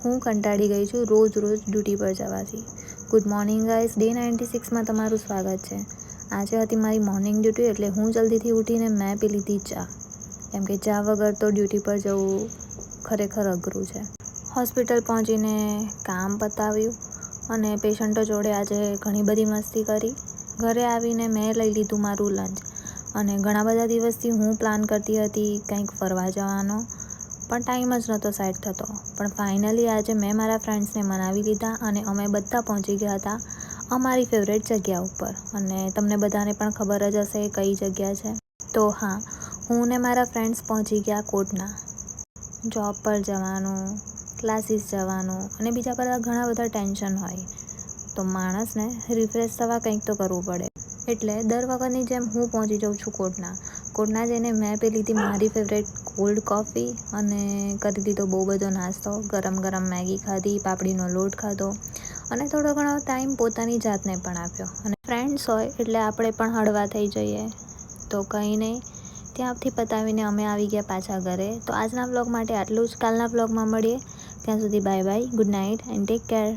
હું કંટાળી ગઈ છું રોજ ડ્યુટી પર જવાથી. ગુડ મોર્નિંગ ગાઈસ, ડે 96માં તમારું સ્વાગત છે. આજે હતી મારી મોર્નિંગ ડ્યુટી, એટલે હું જલ્દીથી ઉઠીને મેં પી લીધી ચા, કેમ કે ચા વગર તો ડ્યુટી પર જવું ખરેખર અઘરું છે. હોસ્પિટલ પહોંચીને કામ પતાવ્યું અને પેશન્ટો જોડે આજે ઘણી બધી મસ્તી કરી. ઘરે આવીને મેં લઈ લીધું મારું લંચ અને ઘણા બધા દિવસથી હું પ્લાન કરતી હતી કંઈક ફરવા જવાનો, પણ ટાઈમ જ નહોતો સેટ થતો. પણ ફાઇનલી આજે મેં મારા ફ્રેન્ડ્સને મનાવી લીધા અને અમે બધા પહોંચી ગયા હતા અમારી ફેવરેટ જગ્યા ઉપર. અને તમને બધાને પણ ખબર જ હશે કઈ જગ્યા છે. તો હા, હું ને મારા ફ્રેન્ડ્સ પહોંચી ગયા કોટના. જોબ પર જવાનું, ક્લાસીસ જવાનું અને બીજા બધા ઘણા બધા ટેન્શન હોય, તો માણસને રિફ્રેશ થવા કંઈક તો કરવું પડે. એટલે દર વખતની જેમ હું પહોંચી જાઉં છું કોટના જઈને મેં પી લીધી મારી ફેવરેટ કોલ્ડ કોફી અને કરી દીધો બહુ બધો નાસ્તો. ગરમ મેગી ખાધી, પાપડીનો લોટ ખાધો અને થોડો ઘણો ટાઈમ પોતાની જાતને પણ આપ્યો. અને ફ્રેન્ડ્સ હોય એટલે આપણે પણ હળવા થઈ જઈએ. તો કંઈ નહીં, ત્યાંથી પતાવીને અમે આવી ગયા પાછા ઘરે. તો આજના વ્લોગ માટે આટલું જ. કાલના વ્લોગમાં મળીએ. ત્યાં સુધી bye bye, good night and take care.